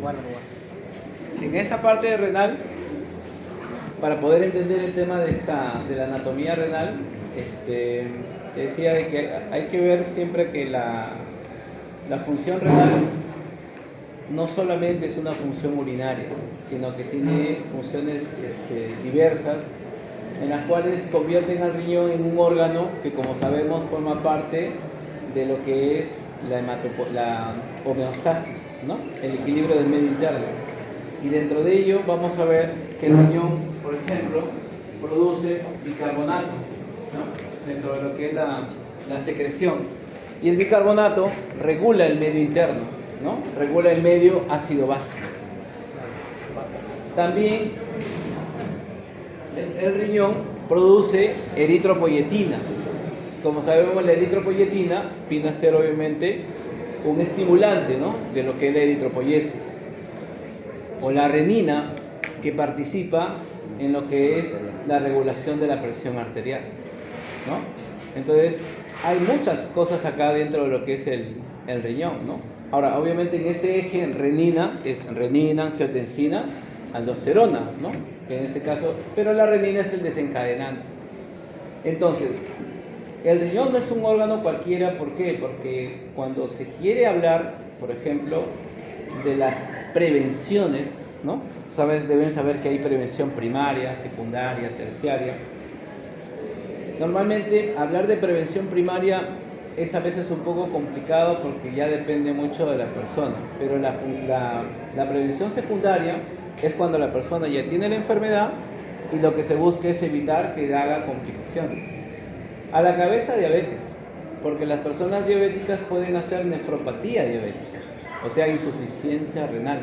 Bueno, En esta parte renal, para poder entender el tema de la anatomía renal, decía de que hay que ver siempre que la función renal no solamente es una función urinaria, sino que tiene funciones diversas, en las cuales convierten al riñón en un órgano que, como sabemos, forma parte de lo que es la homeostasis, ¿no? El equilibrio del medio interno. Y dentro de ello vamos a ver que el riñón, por ejemplo, produce bicarbonato, ¿no? Dentro de lo que es la secreción. Y el bicarbonato regula el medio interno, ¿no? Regula el medio ácido-base. También el riñón produce eritropoyetina. Como sabemos, la eritropoyetina viene a ser obviamente un estimulante, ¿no? De lo que es la eritropoyesis. O la renina, que participa en lo que es la regulación de la presión arterial, ¿no? Entonces, hay muchas cosas acá dentro de lo que es el riñón, ¿no? Ahora, obviamente en ese eje renina es renina, angiotensina, aldosterona, ¿no? Que en este caso, pero la renina es el desencadenante. Entonces, el riñón no es un órgano cualquiera, ¿por qué? Porque cuando se quiere hablar, por ejemplo, de las prevenciones, ¿no? Deben saber que hay prevención primaria, secundaria, terciaria. Normalmente hablar de prevención primaria es a veces un poco complicado porque ya depende mucho de la persona, pero la prevención secundaria es cuando la persona ya tiene la enfermedad y lo que se busca es evitar que haga complicaciones. A la cabeza, diabetes, porque las personas diabéticas pueden hacer nefropatía diabética, o sea, insuficiencia renal.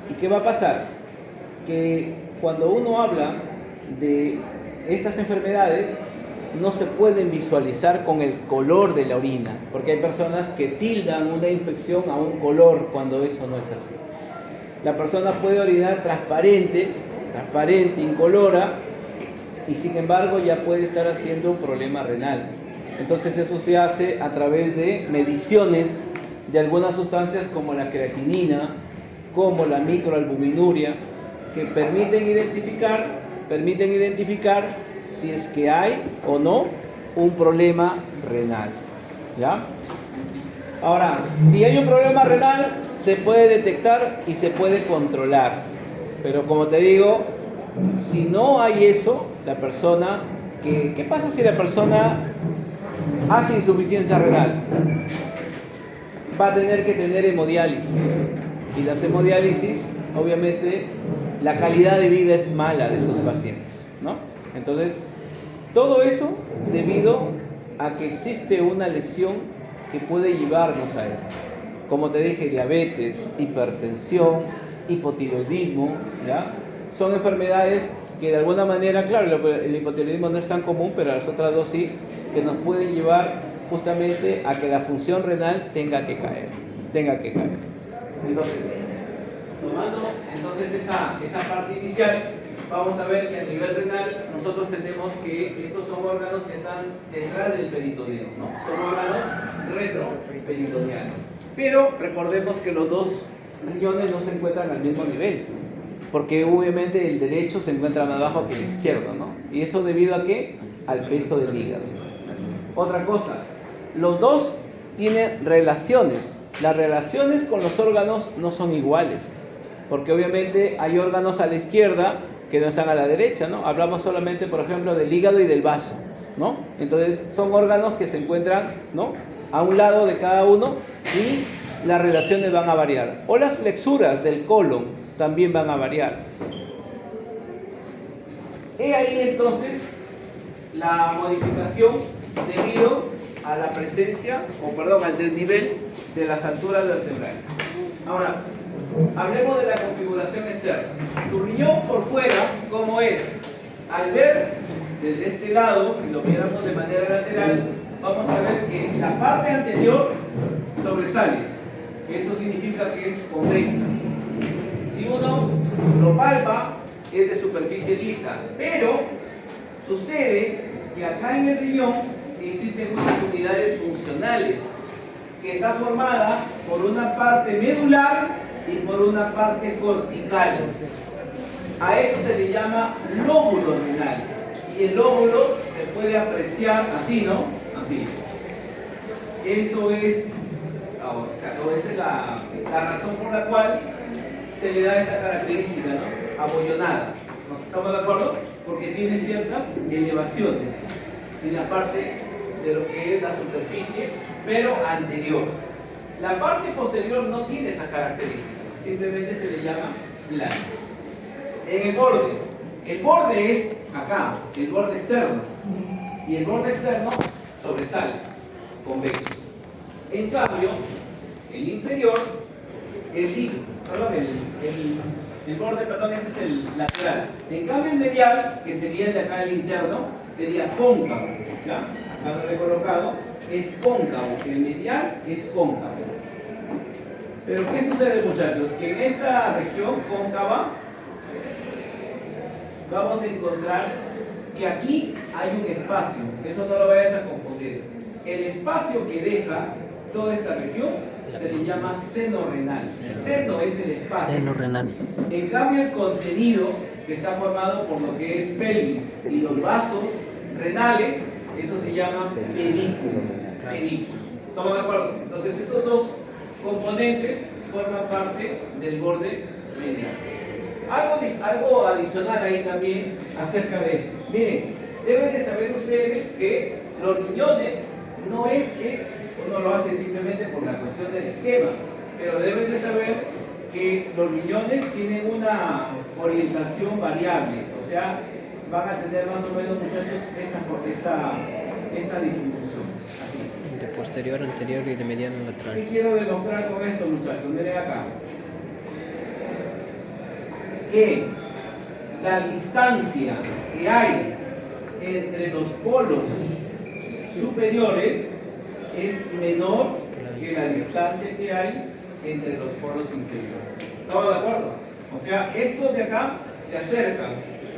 ¿Y qué va a pasar? Que cuando uno habla de estas enfermedades, no se pueden visualizar con el color de la orina, porque hay personas que tildan una infección a un color cuando eso no es así. La persona puede orinar transparente, incolora, y sin embargo ya puede estar haciendo un problema renal. Entonces eso se hace a través de mediciones de algunas sustancias como la creatinina, como la microalbuminuria, que permiten identificar si es que hay o no un problema renal, ¿ya? Ahora, si hay un problema renal, se puede detectar y se puede controlar. Pero como te digo, si no hay eso, la persona, ¿qué pasa si la persona hace insuficiencia renal? Va a tener que tener hemodiálisis. Y las hemodiálisis, obviamente, la calidad de vida es mala de esos pacientes, ¿no? Entonces, todo eso debido a que existe una lesión que puede llevarnos a esto. Como te dije, diabetes, hipertensión, hipotiroidismo, ¿ya? Son enfermedades que de alguna manera, claro, el hipotiroidismo no es tan común, pero las otras dos sí, que nos pueden llevar justamente a que la función renal tenga que caer. Entonces, tomando esa parte inicial, vamos a ver que a nivel renal nosotros tenemos que estos son órganos que están detrás del peritoneo, ¿no? Son órganos retroperitoneales. Pero recordemos que los dos riñones no se encuentran al mismo nivel, porque obviamente el derecho se encuentra más abajo que el izquierdo, ¿no? ¿Y eso debido a qué? Al peso del hígado. Otra cosa, los dos tienen relaciones. Las relaciones con los órganos no son iguales, porque obviamente hay órganos a la izquierda que no están a la derecha, ¿no? Hablamos solamente, por ejemplo, del hígado y del vaso, ¿no? Entonces son órganos que se encuentran, ¿no?, a un lado de cada uno y las relaciones van a variar. O las flexuras del colon también van a variar. He ahí entonces la modificación debido a la presencia, al desnivel de las alturas vertebrales. Ahora, hablemos de la configuración externa. Tu riñón por fuera, ¿cómo es? Al ver desde este lado, si lo viéramos de manera lateral, vamos a ver que la parte anterior sobresale. Eso significa que es convexa. Si uno lo palpa, es de superficie lisa. Pero sucede que acá en el riñón existen unas unidades funcionales que está formada por una parte medular y por una parte cortical. A eso se le llama lóbulo renal. Y el lóbulo se puede apreciar así, ¿no? Así. Eso es, esa es la razón por la cual se le da esta característica, ¿no? Abollonada. ¿Estamos de acuerdo? Porque tiene ciertas elevaciones en la parte de lo que es la superficie, pero anterior. La parte posterior no tiene esa característica, simplemente se le llama plano. En el borde es acá, el borde externo, y el borde externo sobresale, convexo. En cambio, el inferior, el borde, perdón, este es el lateral. En cambio, el medial, que sería el de acá, el interno, sería cóncavo. ¿Ya? Acá lo he colocado, es cóncavo. El medial es cóncavo. Pero, ¿qué sucede, muchachos? Que en esta región cóncava vamos a encontrar que aquí hay un espacio. Eso no lo vayas a confundir. El espacio que deja toda esta región se le llama seno renal. Seno es el espacio. Seno renal. En cambio, el contenido que está formado por lo que es pelvis y los vasos renales, eso se llama pedículo. ¿Estamos de acuerdo? Entonces, esos dos componentes forman parte del borde medial. Algo adicional ahí también acerca de esto. Miren, deben de saber ustedes que los riñones no es que uno lo hace simplemente por la cuestión del esquema, pero deben de saber que los riñones tienen una orientación variable, o sea, van a tener más o menos, muchachos, esta distribución. Así. De posterior, anterior y de medial a lateral. ¿Qué quiero demostrar con esto, muchachos? Miren acá. Que la distancia que hay entre los polos superiores es menor que la distancia que hay entre los polos inferiores. ¿Estamos de acuerdo? O sea, estos de acá se acercan.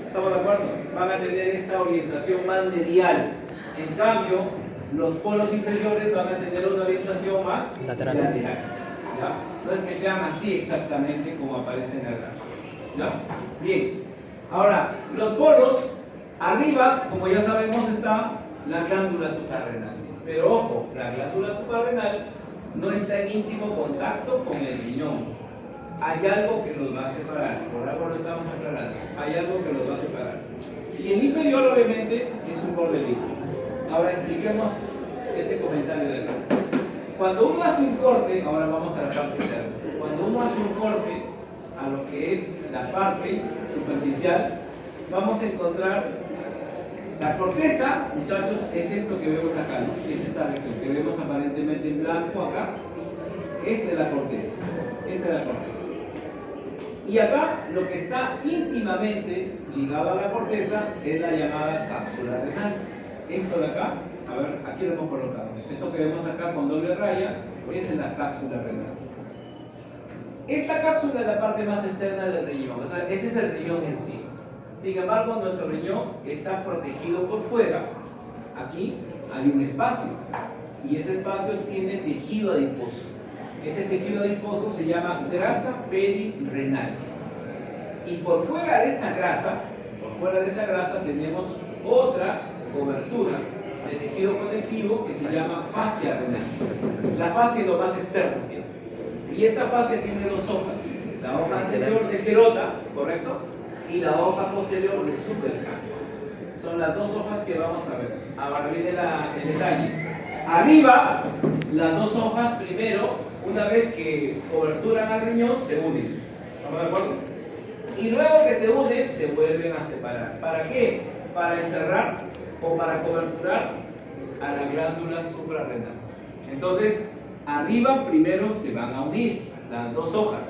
¿Estamos de acuerdo? Van a tener esta orientación más medial. En cambio, los polos inferiores van a tener una orientación más lateral. ¿Ya? No es que sean así exactamente como aparece en el gráfico. ¿Ya? Bien. Ahora, los polos, arriba, como ya sabemos, está la glándula suprarrenal. Pero ojo, la glándula suprarrenal no está en íntimo contacto con el riñón. Hay algo que los va a separar, por algo lo estamos aclarando. Hay algo que los va a separar. Y el inferior, obviamente, es un borde líquido. Ahora expliquemos este comentario de acá. Cuando uno hace un corte, ahora vamos a la parte interna. Cuando uno hace un corte a lo que es la parte superficial, vamos a encontrar la corteza, muchachos, es esto que vemos acá, ¿no? Es esta región que vemos aparentemente en blanco acá. Esta es la corteza. Esta es la corteza. Y acá lo que está íntimamente ligado a la corteza es la llamada cápsula renal. Esto de acá, a ver, aquí lo hemos colocado. Esto que vemos acá con doble raya, esa es la cápsula renal. Esta cápsula es la parte más externa del riñón, o sea, ese es el riñón en sí. Sin embargo, nuestro riñón está protegido por fuera. Aquí hay un espacio y ese espacio tiene tejido adiposo. Ese tejido adiposo se llama grasa perirenal. Y por fuera de esa grasa, tenemos otra cobertura de tejido conectivo que se llama fascia renal. La fascia es lo más externo. Y esta fascia tiene dos hojas. La hoja anterior de Gerota, ¿correcto? Y la hoja posterior de Zuckerman. Son las dos hojas que vamos a ver. Ahora viene el detalle. Arriba, las dos hojas primero, una vez que coberturan al riñón, se unen. ¿Estamos de acuerdo? Y luego que se unen, se vuelven a separar. ¿Para qué? Para encerrar o para coberturar a la glándula suprarrenal. Entonces, arriba primero se van a unir las dos hojas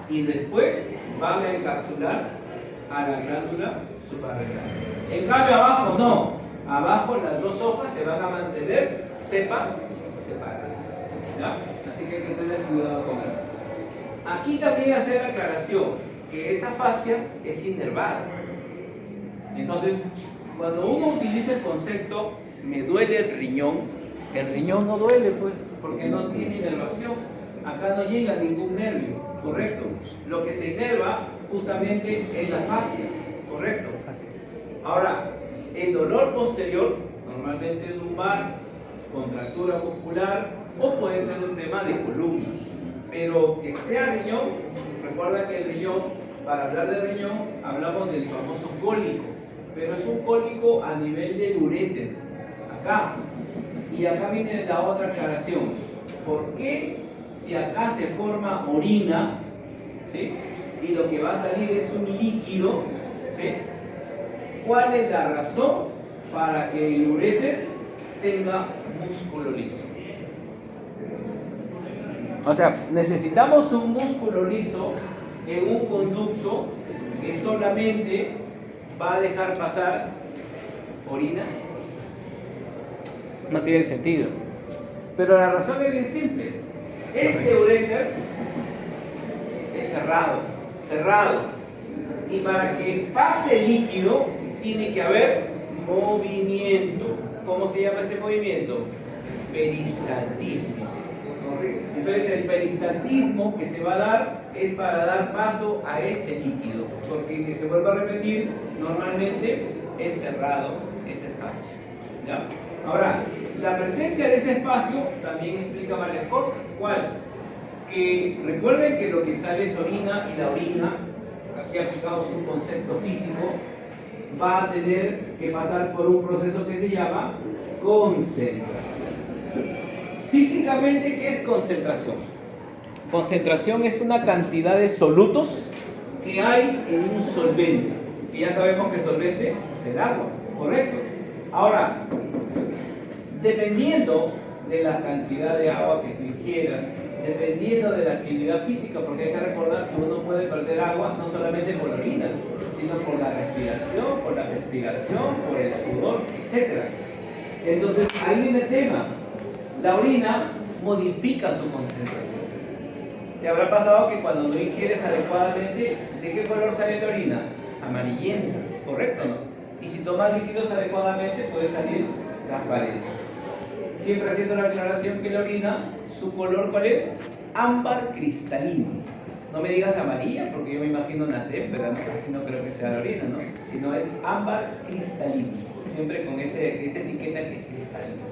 y después van a encapsular a la glándula suprarrenal. En cambio abajo no, abajo las dos hojas se van a mantener separadas. ¿Ya? Así que hay que tener cuidado con eso. Aquí también hacer la aclaración que esa fascia es inervada. Entonces, cuando uno utiliza el concepto me duele el riñón no duele, pues, porque no tiene inervación. acá no llega ningún nervio, ¿correcto? Lo que se inerva justamente es la fascia, ¿correcto? Ahora, el dolor posterior, normalmente es lumbar, contractura muscular o puede ser un tema de columna. Pero que sea riñón, recuerda que el riñón, para hablar de riñón, hablamos del famoso cólico, pero es un cólico a nivel del uréter, acá. Y acá viene la otra aclaración. ¿Por qué si acá se forma orina, ¿sí?, y lo que va a salir es un líquido, ¿sí?, cuál es la razón para que el uréter tenga músculo liso? O sea, necesitamos un músculo liso en un conducto que solamente va a dejar pasar orina. No tiene sentido. Pero la razón es bien simple. Este uréter es cerrado. Y para que pase líquido, tiene que haber movimiento. ¿Cómo se llama ese movimiento? Peristaltismo. Entonces el peristaltismo que se va a dar es para dar paso a ese líquido, porque, te vuelvo a repetir, normalmente es cerrado ese espacio, ¿ya? Ahora, la presencia de ese espacio también explica varias cosas. ¿Cuál? Que recuerden que lo que sale es orina, y la orina, aquí aplicamos un concepto físico, va a tener que pasar por un proceso que se llama concentración. Físicamente, ¿qué es concentración? Concentración es una cantidad de solutos que hay en un solvente. Y ya sabemos que solvente es el agua, ¿correcto? Ahora, dependiendo de la cantidad de agua que tú ingieras, dependiendo de la actividad física, porque hay que recordar que uno puede perder agua no solamente por la orina, sino por la respiración, por la respiración, por el sudor, etc. Entonces, ahí viene el tema. La orina modifica su concentración. ¿Te habrá pasado que cuando no ingieres adecuadamente, de qué color sale la orina? Amarillenta, ¿correcto o no? Y si tomas líquidos adecuadamente, puede salir transparente. Siempre haciendo la aclaración que la orina, su color, ¿cuál es? Ámbar cristalino. No me digas amarilla, porque yo me imagino una témpera, ¿no? Así no creo que sea la orina, ¿no? Sino es ámbar cristalino. Siempre con esa etiqueta que es cristalino.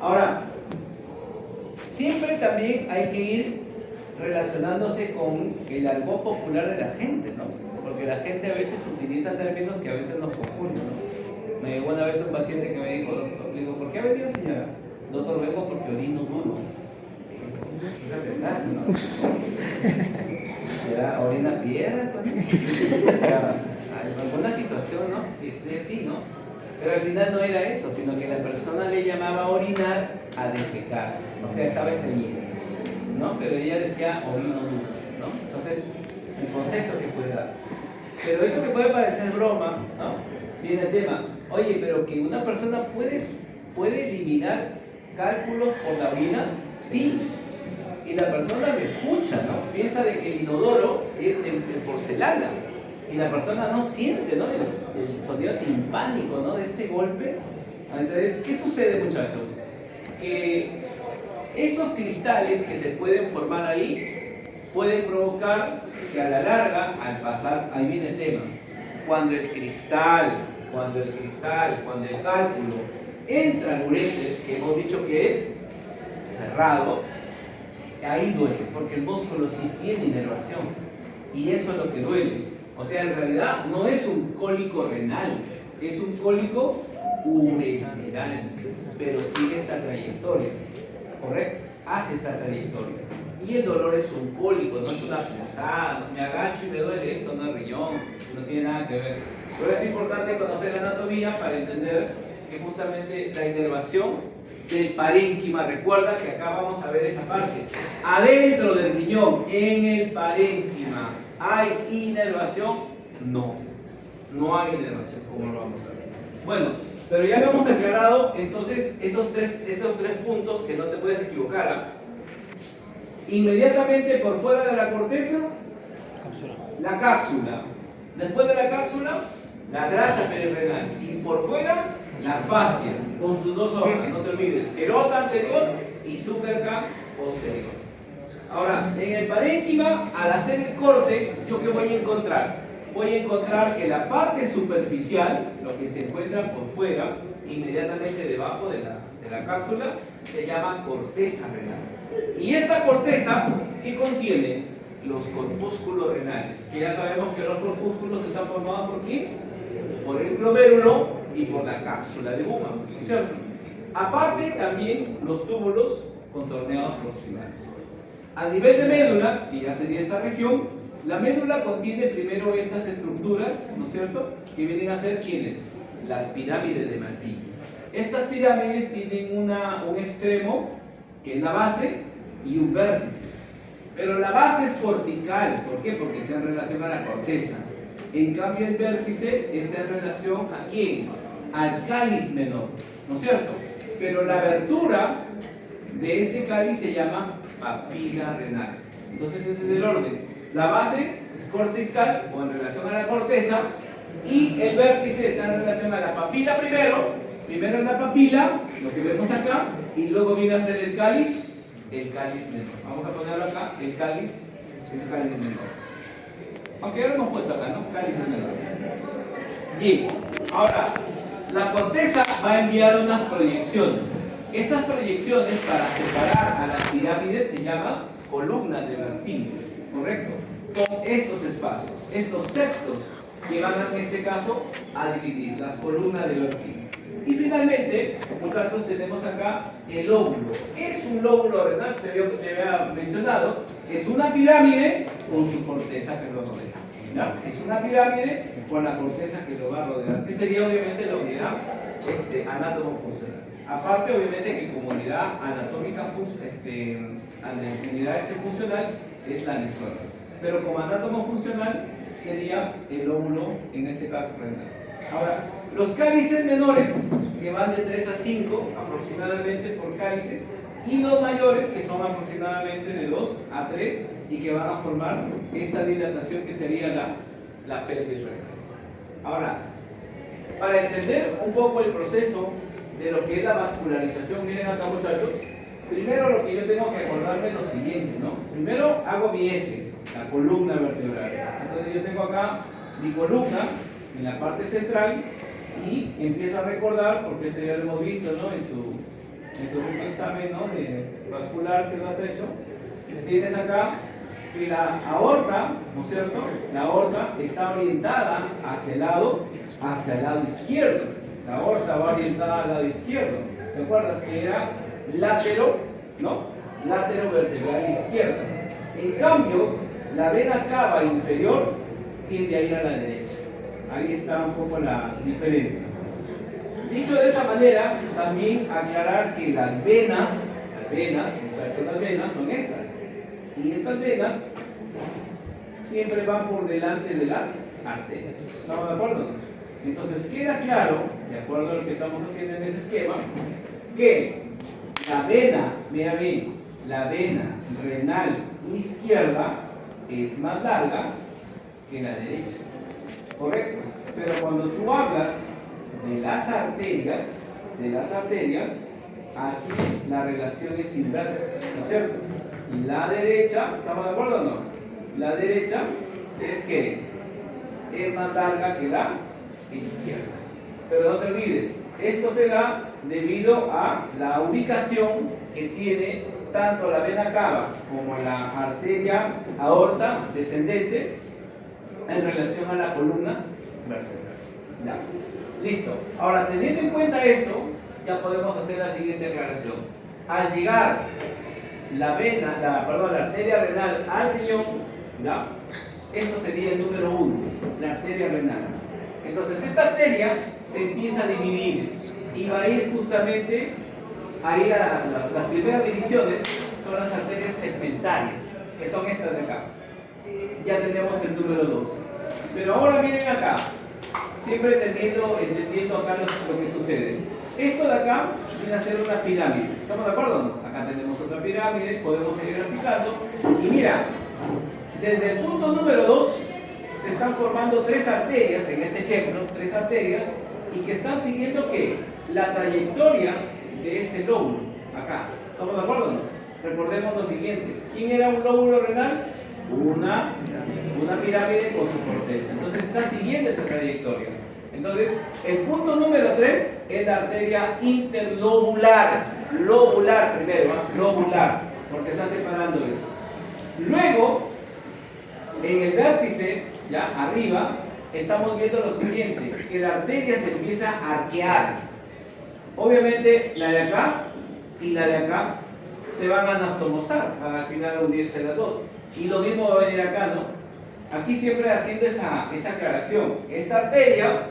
Ahora, siempre también hay que ir relacionándose con el argot popular de la gente, ¿no? Porque la gente a veces utiliza términos que a veces nos confunden, ¿no? Me llegó una vez un paciente que me dijo, doctor, le digo, ¿por qué ha venido, señora? Doctor, vengo porque orino duro. ¿No? ¿Será orina piedra? O sea, alguna situación, ¿no? Sí, ¿no? Pero al final no era eso, sino que la persona le llamaba orinar a defecar. O sea, estaba estreñida, ¿no? Pero ella decía orino duro, ¿no? Entonces, el concepto que puede dar. Pero eso que puede parecer broma, ¿no? Viene el tema. Oye, pero que una persona puede eliminar cálculos por la orina, sí. Y la persona me escucha, ¿no? Piensa de que el inodoro es de porcelana. Y la persona no siente, ¿no?, el sonido timpánico, ¿no?, de ese golpe. Entonces, ¿qué sucede, muchachos? Que esos cristales que se pueden formar ahí pueden provocar que a la larga, al pasar, ahí viene el tema, cuando el cálculo entra al uréter, que hemos dicho que es cerrado, ahí duele, porque el músculo sí tiene inervación, y eso es lo que duele. O sea, en realidad no es un cólico renal, es un cólico ureteral, pero sigue esta trayectoria, ¿correcto? Hace esta trayectoria. Y el dolor es un cólico, no es una punzada, me agacho y me duele, eso no es riñón, no tiene nada que ver. Pero es importante conocer la anatomía para entender que justamente la inervación del parénquima, recuerda que acá vamos a ver esa parte, adentro del riñón, en el parénquima, ¿hay inervación? No hay inervación, como lo vamos a ver. Bueno, pero ya habíamos aclarado entonces estos tres puntos que no te puedes equivocar, ¿ah? Inmediatamente por fuera de la corteza, la cápsula. Después de la cápsula, la grasa perirenal. Y por fuera, la fascia, con sus dos hojas, no te olvides, esclerota anterior y súperca posterior. Ahora, en el parénquima, al hacer el corte, ¿yo qué voy a encontrar? Voy a encontrar que la parte superficial, lo que se encuentra por fuera, inmediatamente debajo de la cápsula, se llama corteza renal. Y esta corteza, ¿qué contiene? Los corpúsculos renales, que ya sabemos que los corpúsculos están formados por ¿quién? Por el glomérulo y por la cápsula de Bowman, ¿no es cierto? Aparte también los túbulos contorneados proximales. A nivel de médula, que ya sería esta región, la médula contiene primero estas estructuras, ¿no es cierto?, que vienen a ser ¿quiénes? Las pirámides de Malpighi. Estas pirámides tienen un extremo, que es la base, y un vértice. Pero la base es cortical, ¿por qué? Porque está en relación a la corteza. En cambio el vértice está en relación ¿a quién? Al cáliz menor, ¿no es cierto? Pero la abertura de este cáliz se llama papila renal. Entonces ese es el orden. La base es cortical o en relación a la corteza y el vértice está en relación a la papila primero es la papila, lo que vemos acá, y luego viene a ser el cáliz menor. Vamos a ponerlo acá, el cáliz menor. Aunque ya lo hemos puesto acá, ¿no? Cáliz menor. Bien, ahora, la corteza va a enviar unas proyecciones. Estas proyecciones para separar a las pirámides se llaman columnas de Bernoulli, ¿correcto? Con estos espacios, estos septos que van en este caso a dividir las columnas de Bernoulli. Y finalmente, muchachos, tenemos acá el lóbulo. ¿Qué es un lóbulo renal? Te había mencionado. Es una pirámide con su corteza que lo rodea. ¿Ya? Es una pirámide con la corteza que lo va a rodear. Que sería obviamente la unidad anátomo funcional. Aparte, obviamente, que como unidad anatómica unidad funcional es la anexona. Pero como anátomo funcional sería el lóbulo, en este caso renal. Ahora, los cálices menores, que van de 3 a 5 aproximadamente por cálices, y los mayores, que son aproximadamente de 2 a 3, y que van a formar esta dilatación que sería la pelvis renal. Ahora, para entender un poco el proceso de lo que es la vascularización, miren acá muchachos, primero lo que yo tengo que acordarme es lo siguiente, ¿no? Primero hago mi eje, la columna vertebral. Entonces yo tengo acá mi columna en la parte central y empiezo a recordar, porque esto ya lo hemos visto, ¿no? En tu último examen, ¿no? De vascular que lo has hecho, tienes acá que la aorta, ¿no es cierto? La aorta está orientada hacia el lado izquierdo. La aorta va orientada al lado izquierdo. ¿Te acuerdas que era látero, ¿no? Látero vertebral izquierdo. En cambio, la vena cava inferior tiende a ir a la derecha. Ahí está un poco la diferencia. Dicho de esa manera, también aclarar que las venas, muchachos, las venas son estas. Y estas venas siempre van por delante de las arterias. ¿Estamos de acuerdo? Entonces queda claro, de acuerdo a lo que estamos haciendo en ese esquema, que la vena, mira bien, la vena renal izquierda es más larga que la derecha. ¿Correcto? Pero cuando tú hablas de las arterias, aquí la relación es inversa, ¿no es cierto? La derecha, ¿estamos de acuerdo o no? La derecha es que es más larga que la izquierda. Pero no te olvides, esto se da debido a la ubicación que tiene tanto la vena cava como la arteria aorta descendente en relación a la columna vertebral. Ya. Listo. Ahora, teniendo en cuenta esto, ya podemos hacer la siguiente aclaración. Al llegar la arteria renal al riñón, ¿ya? Esto sería el número 1, la arteria renal. Entonces, esta arteria se empieza a dividir y va a ir justamente a las primeras divisiones, son las arterias segmentarias, que son estas de acá. Ya tenemos el número 2. Pero ahora miren acá, siempre entendiendo acá lo que sucede. Esto de acá viene a ser una pirámide. ¿Estamos de acuerdo? Acá tenemos otra pirámide, podemos seguir aplicando. Y mira, desde el punto número 2 se están formando 3 arterias, en este ejemplo, 3 arterias, y que están siguiendo ¿qué? La trayectoria de ese lóbulo, acá. ¿Estamos de acuerdo o no? recordemos lo siguiente. ¿Quién era un lóbulo renal? Una pirámide con su corteza. Entonces está siguiendo esa trayectoria. Entonces, el punto número 3 es la arteria interlobular. Lobular primero, lobular, porque está separando eso. Luego, en el vértice, ya arriba, estamos viendo lo siguiente, que la arteria se empieza a arquear. Obviamente, la de acá y la de acá se van a anastomosar, van al final unirse las dos. Y lo mismo va a venir acá, ¿no? Aquí siempre haciendo esa aclaración. Esta arteria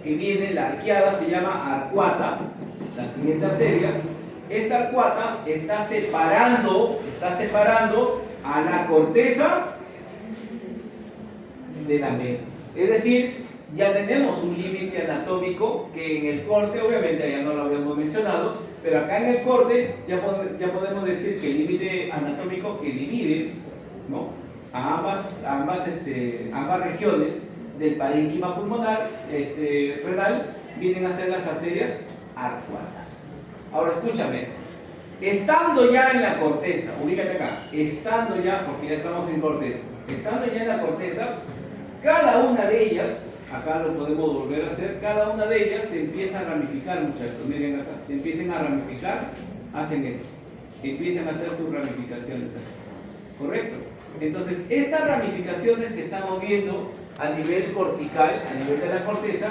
que viene, la arqueada, se llama arcuata, la siguiente arteria. Esta arcuata está separando a la corteza de la media. Es decir, ya tenemos un límite anatómico que en el corte, obviamente ya no lo habíamos mencionado, pero acá en el corte ya podemos decir que el límite anatómico que divide, ¿no?, a ambas regiones del parénquima pulmonar renal vienen a ser las arterias arcuatas. Ahora escúchame, estando ya en la corteza, ubícate acá, estando ya, porque ya estamos en corteza, estando ya en la corteza, cada una de ellas, acá lo podemos volver a hacer, cada una de ellas se empieza a ramificar, muchachos, miren acá, se empiezan a ramificar, hacen esto, empiezan a hacer sus ramificaciones acá, ¿correcto? Entonces, estas ramificaciones que estamos viendo a nivel cortical, a nivel de la corteza,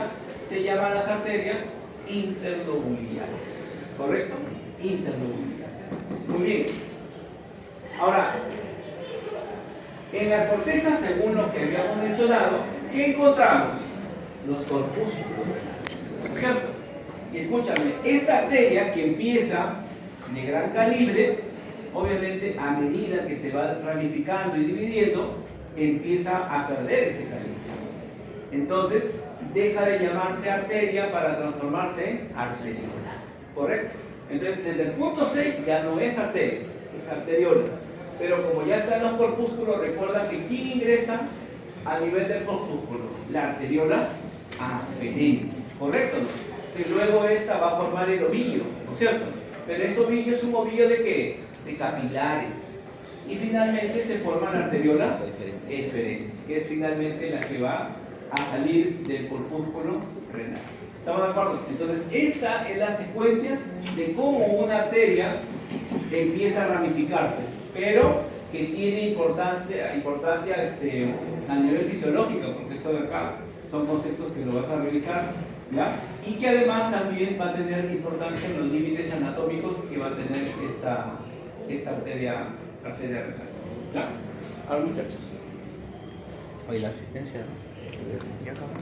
se llaman las arterias interlobulares, ¿correcto? Interlobulares. Muy bien. Ahora, en la corteza, según lo que habíamos mencionado, ¿qué encontramos? Los corpúsculos renales, ¿cierto? Y escúchame, esta arteria que empieza de gran calibre, obviamente a medida que se va ramificando y dividiendo, empieza a perder ese calibre. Entonces, deja de llamarse arteria para transformarse en arteriola, ¿correcto? Entonces, desde el punto 6 ya no es arteria, es arteriola. Pero como ya están los corpúsculos, recuerda que ¿quién ingresa a nivel del corpúsculo? La arteriola aferente, ¿correcto? Que luego esta va a formar el ovillo, ¿no es cierto? Pero ese ovillo es un ovillo ¿de qué? De capilares. Y finalmente se forma la arteriola eferente, que es finalmente la que va a salir del corpúsculo renal. ¿Estamos de acuerdo? Entonces, esta es la secuencia de cómo una arteria empieza a ramificarse, pero que tiene importancia a nivel fisiológico, porque eso de acá son conceptos que lo vas a revisar, ¿ya? Y que además también va a tener importancia en los límites anatómicos que va a tener esta arteria renal. ¿Ya? Ahora, muchachos. Hoy la asistencia, ¿no? Ya acabó.